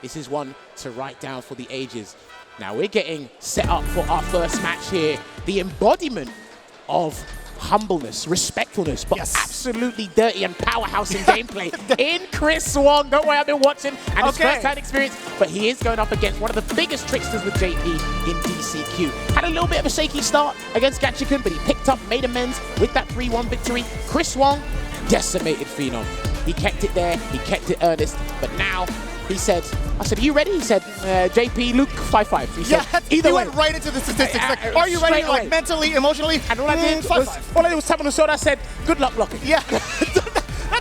This is one to write down for the ages. Now we're getting set up for our first match here. The embodiment of humbleness, respectfulness, but absolutely dirty and powerhouse in gameplay in Chris Wong. Don't worry, I've been watching and his first-hand experience, but he is going up against one of the biggest tricksters with JP in DCQ. Had a little bit of a shaky start against Gatchikan, but he picked up, made amends with that 3-1 victory. Chris Wong, decimated Phenom. He kept it there, he kept it earnest, but now he said, I said, are you ready? He said, JP, Luke, 5-5. He said, either way. Went right into the statistics. Like, are you ready, like, mentally, emotionally? And all I did was, all I did was tap on the shoulder. I said, good luck blocking. Yeah.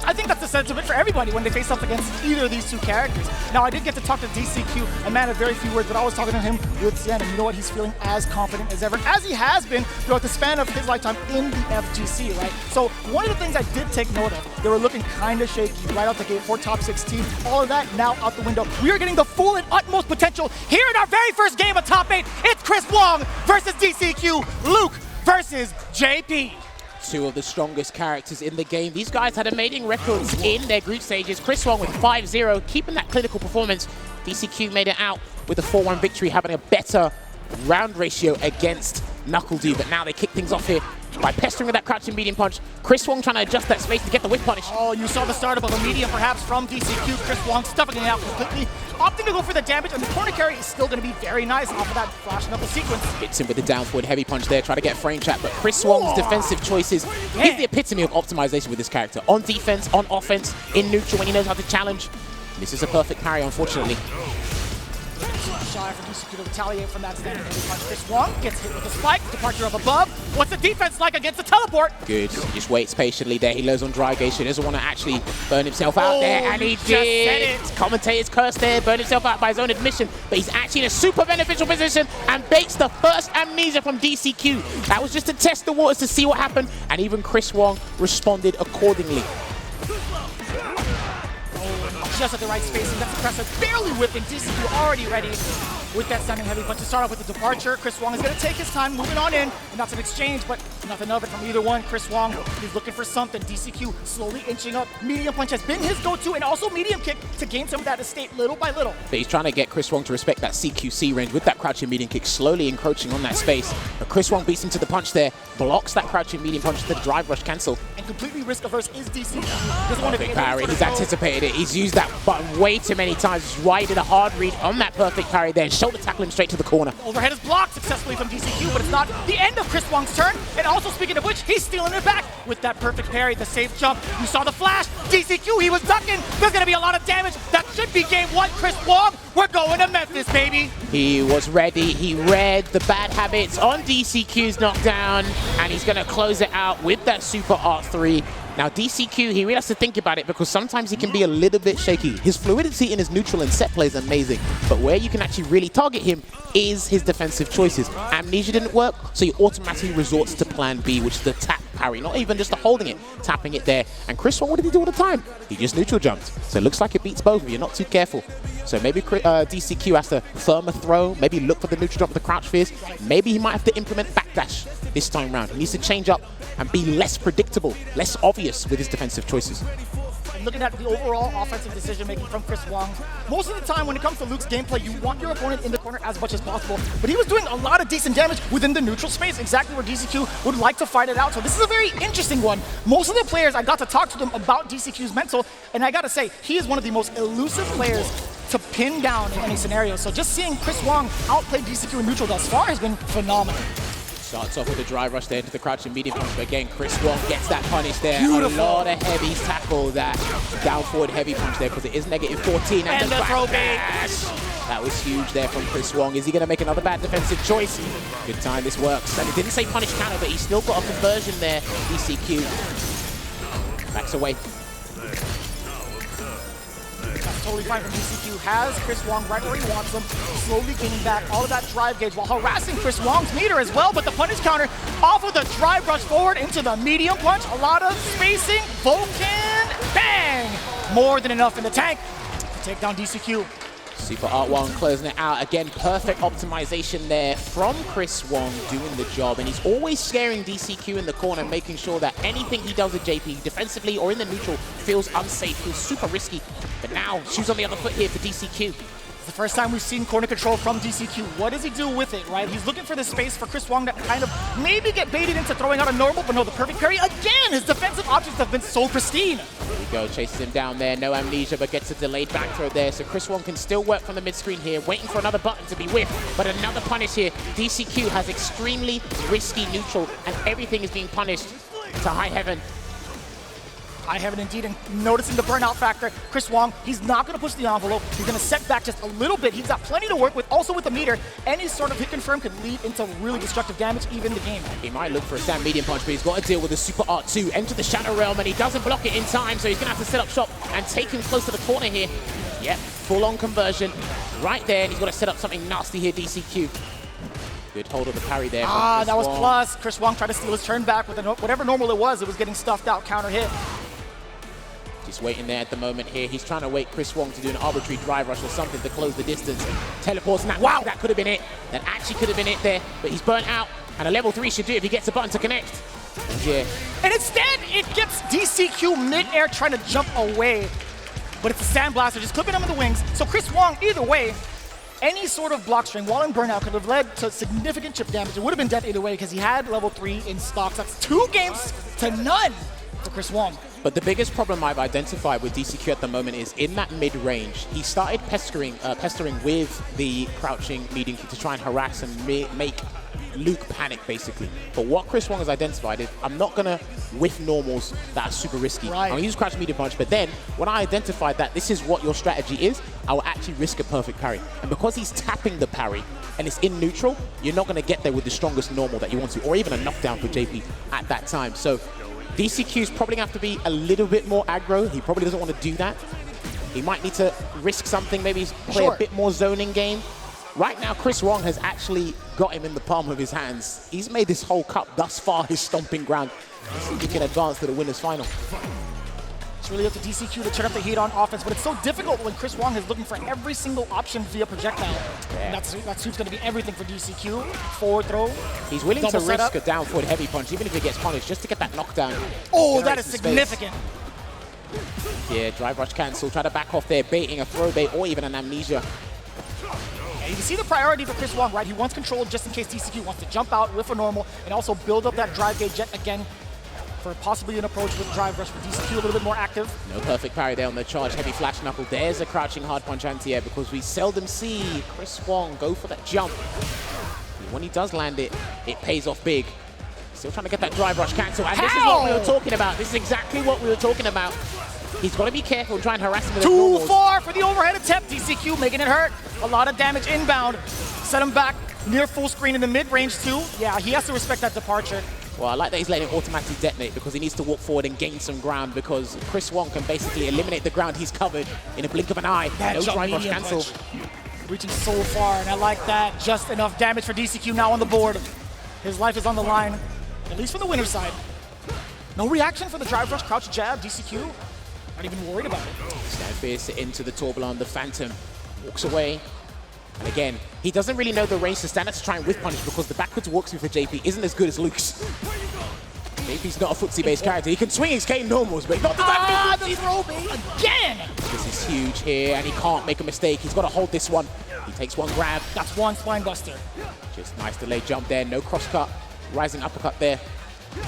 I think that's the sentiment for everybody when they face up against either of these two characters. Now, I did get to talk to DCQ, a man of very few words, but I was talking to him with Zen, and you know what? He's feeling as confident as ever, as he has been throughout the span of his lifetime in the FGC, right? So one of the things I did take note of, they were looking kind of shaky right out the gate for top 16. All of that now out the window. We are getting the full and utmost potential here in our very first game of top 8. It's Chris Wong versus DCQ, Luke versus JP. Two of the strongest characters in the game. These guys had amazing records in their group stages. Chris Wong with 5-0, keeping that clinical performance. DCQ made it out with a 4-1 victory, having a better round ratio against NuckleDu, but now they kick things off here by pestering with that crouching medium punch. Chris Wong trying to adjust that space to get the whip punish. Oh, you saw the startup of a medium perhaps from DCQ. Chris Wong stuffing it out completely, opting to go for the damage, and the corner carry is still going to be very nice off of that flash knuckle sequence. Hits him with the down forward heavy punch there, try to get frame trap, but Chris Wong's defensive choices, he's the epitome of optimization with this character. On defense, on offense, in neutral when he knows how to challenge. This is a perfect parry, unfortunately. Shy for DCQ to retaliate from that standing heavy punch. Chris Wong gets hit with a spike, departure up above. What's the defense like against the teleport? Good, he just waits patiently there. He lows on dry gauge, he doesn't want to actually burn himself out there, and he did. Commentator's curse there, burned himself out by his own admission, but he's actually in a super beneficial position and baits the first amnesia from DCQ. That was just to test the waters to see what happened, and even Chris Wong responded accordingly. Just at the right spacing, that's impressive. Barely whipping, DCQ already ready with that standing heavy punch to start off with the departure. Chris Wong is going to take his time, moving on in, and that's an exchange, but nothing of it from either one. Chris Wong, he's looking for something. DCQ slowly inching up. Medium punch has been his go-to, and also medium kick to gain some of that estate little by little. But he's trying to get Chris Wong to respect that CQC range with that crouching medium kick, slowly encroaching on that space. But Chris Wong beats him to the punch there, blocks that crouching medium punch to the drive rush cancel. And completely risk-averse is DCQ. Doesn't want to perfect parry, he's anticipated it. He's used that button way too many times. He's right in a hard read on that perfect parry there, shoulder tackle him straight to the corner. Overhead is blocked successfully from DCQ, but it's not the end of Chris Wong's turn. And also, speaking of which, he's stealing it back with that perfect parry, the safe jump. You saw the flash. DCQ, he was ducking. There's going to be a lot of damage. That should be game one. Chris Wong, we're going to Memphis, baby. He was ready. He read the bad habits on DCQ's knockdown, and he's going to close it out with that super R3. Now DCQ, he really has to think about it because sometimes he can be a little bit shaky. His fluidity in his neutral and set play is amazing, but where you can actually really target him is his defensive choices. Amnesia didn't work, so he automatically resorts to plan B, which is the tap parry, not even just the holding it, tapping it there. And Chris Wong, what did he do all the time? He just neutral jumped. So it looks like it beats both if you're not too careful. So maybe DCQ has to firm a throw, maybe look for the neutral jump with the crouch fierce. Maybe he might have to implement backdash this time round. He needs to change up and be less predictable, less obvious with his defensive choices. Looking at the overall offensive decision-making from Chris Wong, most of the time when it comes to Luke's gameplay, you want your opponent in the corner as much as possible, but he was doing a lot of decent damage within the neutral space, exactly where DCQ would like to fight it out. So this is a very interesting one. Most of the players, I got to talk to them about DCQ's mental, and I gotta say, he is one of the most elusive players to pin down in any scenario. So just seeing Chris Wong outplay DCQ in neutral thus far has been phenomenal. Starts off with a drive rush there into the crouching medium punch, but again, Chris Wong gets that punish there. Beautiful. A lot of heavies tackle that down forward heavy punch there because it is -14. And the throw bash. That was huge there from Chris Wong. Is he going to make another bad defensive choice? Good time, this works. And it didn't say punish counter, but he's still got a conversion there, DCQ. Backs away. That's totally fine from DCQ. Has Chris Wong right where he wants him, slowly gaining back all of that drive gauge while harassing Chris Wong's meter as well, but the punish counter off of the drive rush forward into the medium punch. A lot of spacing. Vulcan, bang! More than enough in the tank to take down DCQ. Super Art Wong closing it out. Again, perfect optimization there from Chris Wong doing the job. And he's always scaring DCQ in the corner, making sure that anything he does with JP, defensively or in the neutral, feels unsafe, feels super risky. But now, shoes on the other foot here for DCQ. It's the first time we've seen corner control from DCQ. What does he do with it, right? He's looking for the space for Chris Wong to kind of maybe get baited into throwing out a normal, but no, the perfect parry. Again, his defensive options have been so pristine. There we go, chases him down there. No amnesia, but gets a delayed back throw there. So Chris Wong can still work from the mid-screen here, waiting for another button to be whiffed. But another punish here. DCQ has extremely risky neutral, and everything is being punished to high heaven. I haven't indeed, and noticing the burnout factor. Chris Wong, he's not going to push the envelope. He's going to set back just a little bit. He's got plenty to work with. Also with the meter, any sort of hit confirm could lead into really destructive damage, even the game. He might look for a stand medium punch, but he's got to deal with the Super Art 2. Enter the Shadow Realm, and he doesn't block it in time, so he's going to have to set up shop and take him close to the corner here. Yep, full-on conversion right there, and he's got to set up something nasty here, DCQ. Good hold of the parry there. That was plus. Chris Wong tried to steal his turn back with whatever normal it was getting stuffed out, counter hit. Just waiting there at the moment here. He's trying to wait Chris Wong to do an arbitrary drive rush or something to close the distance. Teleports now. Wow, that could have been it. That actually could have been it there. But he's burnt out. And a level 3 should do it if he gets a button to connect. Yeah. And instead, it gets DCQ mid-air trying to jump away. But it's a Sandblaster just clipping him in the wings. So Chris Wong, either way, any sort of block string while in burnout could have led to significant chip damage. It would have been death either way because he had level 3 in stock. That's 2 games to none for Chris Wong. But the biggest problem I've identified with DCQ at the moment is in that mid-range, he started pestering with the crouching medium kick to try and harass and make Luke panic, basically. But what Chris Wong has identified is, I'm not going to whiff normals that are super risky. Right. I'm going to use crouch medium punch, but then when I identified that this is what your strategy is, I will actually risk a perfect parry. And because he's tapping the parry and it's in neutral, you're not going to get there with the strongest normal that you want to, or even a knockdown for JP at that time. So DCQ's probably going to have to be a little bit more aggro. He probably doesn't want to do that. He might need to risk something, maybe play a bit more zoning game. Right now, Chris Wong has actually got him in the palm of his hands. He's made this whole cup thus far his stomping ground. Let's see if he can advance to the winner's final. It's really up to DCQ to turn up the heat on offense, but it's so difficult when Chris Wong is looking for every single option via projectile. Yeah. That suit's going to be everything for DCQ. Forward throw. He's willing to risk a down forward heavy punch, even if he gets punished, just to get that knockdown. Oh, that is significant. Yeah, drive rush cancel. Try to back off there, baiting a throw bait or even an amnesia. Yeah, you can see the priority for Chris Wong, right? He wants control just in case DCQ wants to jump out with a normal and also build up that drive gauge jet again for possibly an approach with drive rush for DCQ a little bit more active. No perfect parry there on the charge. Heavy flash knuckle. There's a crouching hard punch anti-air because we seldom see Chris Wong go for that jump. When he does land it, it pays off big. Still trying to get that drive rush cancel. And this is what we were talking about. This is exactly what we were talking about. He's got to be careful and try and harass him with Too far for the overhead attempt. DCQ making it hurt. A lot of damage inbound. Set him back near full screen in the mid-range too. Yeah, he has to respect that departure. Well, I like that he's letting it automatically detonate because he needs to walk forward and gain some ground because Chris Wong can basically eliminate the ground he's covered in a blink of an eye. That no drive rush cancel. Reaching so far, and I like that. Just enough damage for DCQ now on the board. His life is on the line, at least for the winner's side. No reaction for the drive rush crouch jab. DCQ not even worried about it. Stand fierce into the Tourbillon. The Phantom walks away. And again, he doesn't really know the range to stand up to try and whiff punish because the backwards walk through for JP isn't as good as Luke's. JP's not a footsie-based character. He can swing his K normals, but not the throw bait again! This is huge here, and he can't make a mistake. He's got to hold this one. He takes one grab. That's one spine buster. Just nice delayed jump there. No cross cut. Rising uppercut there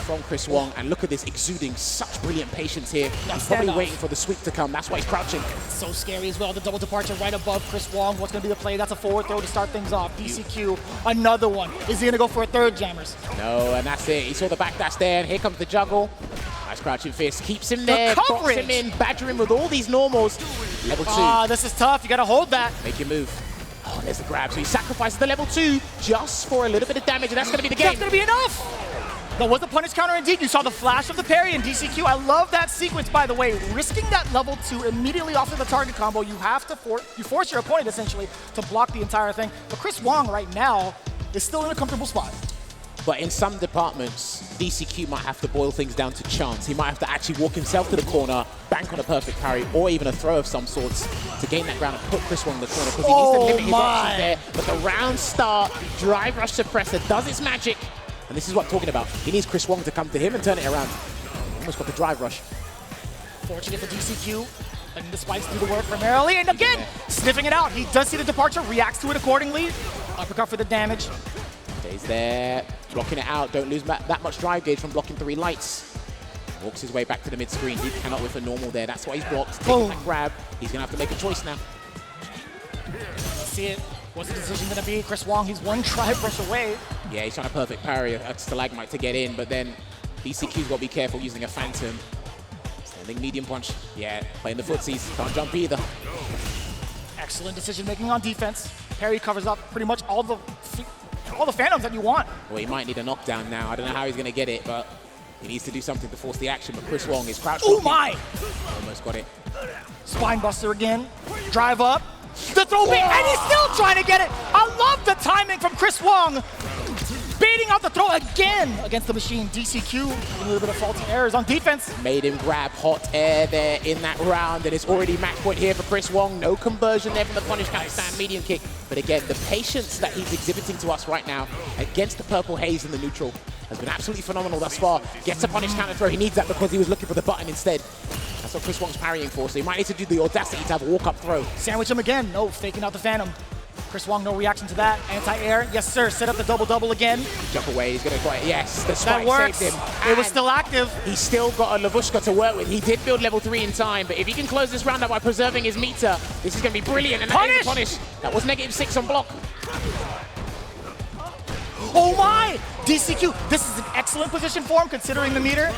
from Chris Wong, and look at this, exuding such brilliant patience here. He's probably waiting for the sweep to come. That's why he's crouching. So scary as well. The double departure right above Chris Wong. What's going to be the play? That's a forward throw to start things off. DCQ, another one. Is he going to go for a third, Jammers? No, and that's it. He saw the backdash there, and here comes the juggle. Nice crouching fist. Keeps him there, props him in, badger him with all these normals. Level 2. This is tough. You got to hold that. Make your move. Oh, there's the grab. So he sacrifices the level 2 just for a little bit of damage, and that's going to be the game. That's going to be enough. That was a punish counter indeed. You saw the flash of the parry in DCQ. I love that sequence, by the way. Risking that level 2 immediately after the target combo, you have to force your opponent essentially to block the entire thing. But Chris Wong right now is still in a comfortable spot. But in some departments, DCQ might have to boil things down to chance. He might have to actually walk himself to the corner, bank on a perfect parry, or even a throw of some sorts to gain that ground and put Chris Wong in the corner because he needs to limit his options there. But the round start, drive rush suppressor does its magic. And this is what I'm talking about. He needs Chris Wong to come to him and turn it around. Almost got the drive rush. Fortunate for DCQ. letting the spikes do the work primarily, and again, sniffing it out. He does see the departure, reacts to it accordingly. Uppercut for the damage. Stays there, blocking it out. Don't lose that much drive gauge from blocking 3 lights. Walks his way back to the mid-screen. He cannot whiff a normal there. That's why he's blocked. Taking that grab. He's going to have to make a choice now. See it. What's the decision going to be? Chris Wong, he's one tri brush away. Yeah, he's trying to perfect parry a Stalagmite to get in, but then DCQ's got to be careful using a Phantom. Standing medium punch. Yeah, playing the footsies. Can't jump either. Excellent decision making on defense. Parry covers up pretty much all the Phantoms that you want. Well, he might need a knockdown now. I don't know how he's going to get it, but he needs to do something to force the action. But Chris Wong is crouched. Oh my! Almost got it. Spine buster again. Drive up. The throw bait, and he's still trying to get it. I love the timing from Chris Wong. Baiting out the throw again against the machine. DCQ, a little bit of faulty errors on defense. Made him grab hot air there in that round, and it's already match point here for Chris Wong. No conversion there from the punish counter stand medium kick. But again, the patience that he's exhibiting to us right now against the purple haze in the neutral has been absolutely phenomenal thus far. Gets a punish counter throw. He needs that because he was looking for the button instead. That's what Chris Wong's parrying for, so he might need to do the audacity to have a walk-up throw. Sandwich him again. No, faking out the Phantom. Chris Wong, no reaction to that. Anti-air, yes sir. Set up the double-double again. Jump away, he's gonna try it. Yes, the spike saved him. It was still active. He's still got a Lavushka to work with. He did build level 3 in time, but if he can close this round up by preserving his meter, this is gonna be brilliant. And that is a punish. That was -6 on block. Oh my! DCQ, this is an excellent position for him considering the meter.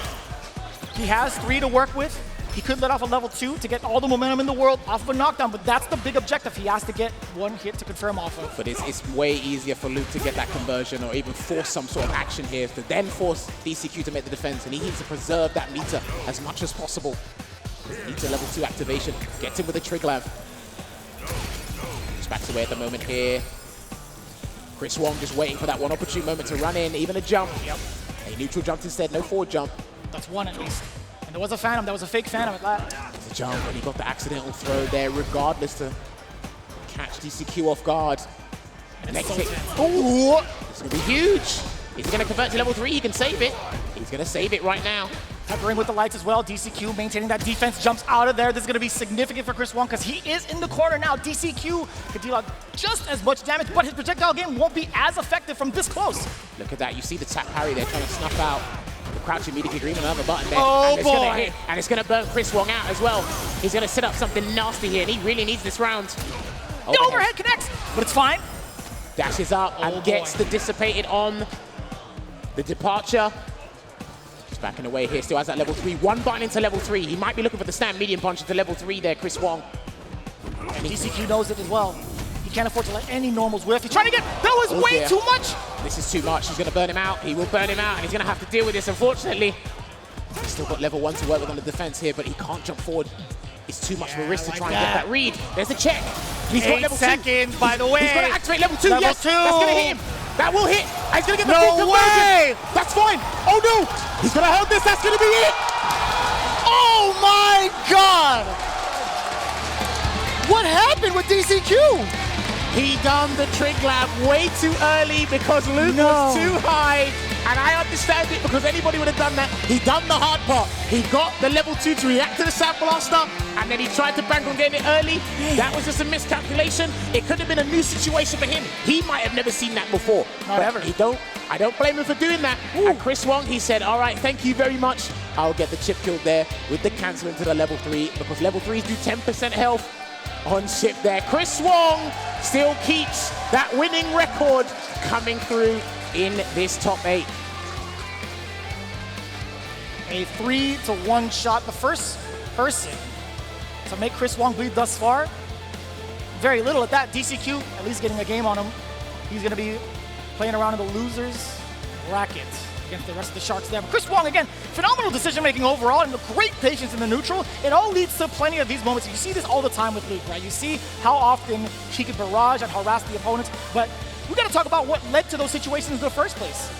He has 3 to work with. He could let off a level 2 to get all the momentum in the world off of a knockdown, but that's the big objective. He has to get 1 hit to confirm off of. But it's way easier for Luke to get that conversion or even force some sort of action here to then force DCQ to make the defense, and he needs to preserve that meter as much as possible. Meter level 2 activation, gets him with a Triglav. Just backs away at the moment here. Chris Wong just waiting for that one opportune moment to run in, even a jump. Yep. A neutral jump instead, no forward jump. That's 1 at least. And there was a Phantom, that was a fake Phantom at that. It's a jump, and he got the accidental throw there, regardless to catch DCQ off guard. Next hit. Ooh! This is going to be huge. He's going to convert to level 3, he can save it. He's going to save it right now. Peppering with the lights as well. DCQ maintaining that defense, jumps out of there. This is going to be significant for Chris Wong because he is in the corner now. DCQ can deal out just as much damage, but his projectile game won't be as effective from this close. Look at that. You see the tap parry there trying to snuff out the crouch immediately agreement, another button there. Oh and it's boy! Gonna hit, and it's going to burn Chris Wong out as well. He's going to set up something nasty here, and he really needs this round. The overhead connects, but it's fine. Dashes up and gets the dissipated on the departure. Just backing away here, still has that level 3. 1 button into level 3. He might be looking for the stand medium punch into level 3 there, Chris Wong. And DCQ knows it as well. He can't afford to let any normals whiff. He's trying to get, that was way too much! This is too much. He's going to burn him out. He will burn him out, and he's going to have to deal with this, unfortunately. He's still got level 1 to work with on the defense here, but he can't jump forward. It's too much of a risk to try and get that read. There's the check. He's got level 2. 8 seconds, by the way. He's going to activate level 2. Level Yes, 2. That's going to hit him. That will hit. And he's going to get the full conversion. That's fine. Oh no. He's going to hold this. That's going to be it. Oh my God. What happened with DCQ? He done the Triglav way too early because Luke was too high. And I understand it because anybody would have done that. He done the hard part. He got the level 2 to react to the Sound Blaster, and then he tried to bank on getting it early. That was just a miscalculation. It could have been a new situation for him. He might have never seen that before. Not ever. I don't blame him for doing that. Ooh. And Chris Wong, he said, all right, thank you very much. I'll get the chip killed there with the cancel into the level 3 because level 3s do 10% health on chip there. Chris Wong still keeps that winning record coming through in this top 8. A 3-to-1 shot. The first person to make Chris Wong bleed thus far. Very little at that. DCQ at least getting a game on him. He's going to be playing around in the losers bracket against the rest of the Sharks there. But Chris Wong, again, phenomenal decision-making overall and great patience in the neutral. It all leads to plenty of these moments. You see this all the time with Luke, right? You see how often he can barrage and harass the opponents, but we got to talk about what led to those situations in the first place.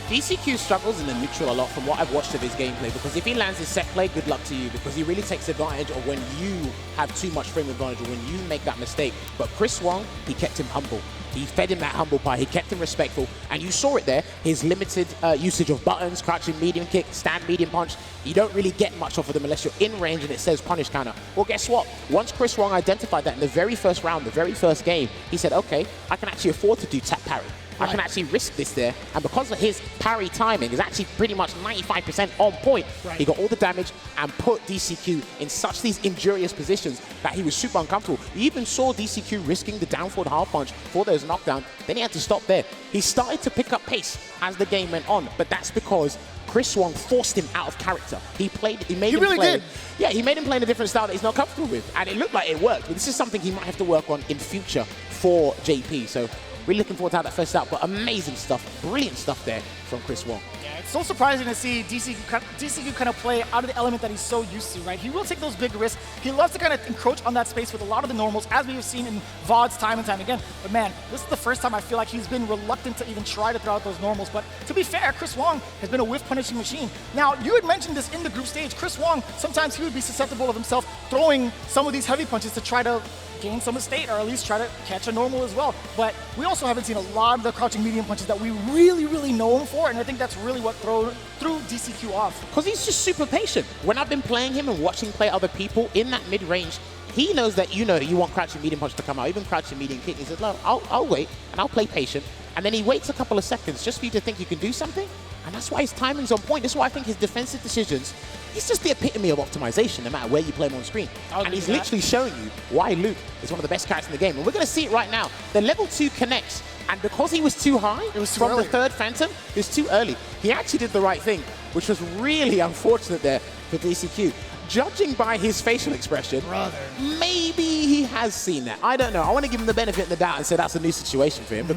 DCQ struggles in the neutral a lot from what I've watched of his gameplay, because if he lands his set play, good luck to you, because he really takes advantage of when you have too much frame advantage or when you make that mistake. But Chris Wong, he kept him humble. He fed him that humble pie, he kept him respectful, and you saw it there, his limited usage of buttons, crouching medium kick, stand medium punch. You don't really get much off of them unless you're in range and it says punish counter. Well, guess what? Once Chris Wong identified that in the very first round, the very first game, he said, okay, I can actually afford to do tap parry. I can actually risk this there, and because of his parry timing is actually pretty much 95% on point, he got all the damage and put DCQ in such these injurious positions that he was super uncomfortable. You even saw DCQ risking the down forward half punch for those knockdowns, then he had to stop there. He started to pick up pace as the game went on, but that's because Chris Wong forced him out of character. He made him play. Yeah, he made him play in a different style that he's not comfortable with, and it looked like it worked, but this is something he might have to work on in future for JP. So really looking forward to how that first out, but amazing stuff, brilliant stuff there from Chris Wong. Yeah, it's so surprising to see DCQ kind of play out of the element that he's so used to, right? He will take those big risks. He loves to kind of encroach on that space with a lot of the normals, as we have seen in VODs time and time again. But man, this is the first time I feel like he's been reluctant to even try to throw out those normals. But to be fair, Chris Wong has been a whiff punishing machine. Now, you had mentioned this in the group stage. Chris Wong, sometimes he would be susceptible of himself throwing some of these heavy punches to try to gain some estate, or at least try to catch a normal as well. But we also haven't seen a lot of the crouching medium punches that we really know him for, and I think that's really what threw DCQ off. Because he's just super patient. When I've been playing him and watching play other people in that mid-range, he knows that you want crouching medium punch to come out, even crouching medium kick. He says, no, I'll wait, and I'll play patient. And then he waits a couple of seconds just for you to think you can do something, and that's why his timing's on point. This is why I think his defensive decisions, he's just the epitome of optimization, no matter where you play him on screen. And he's literally showing you why Luke is one of the best characters in the game. And we're going to see it right now. The level 2 connects, and because he was too high, it was from the third Phantom, it was too early. He actually did the right thing, which was really unfortunate there for DCQ. Judging by his facial expression, maybe he has seen that. I don't know. I want to give him the benefit of the doubt and say that's a new situation for him.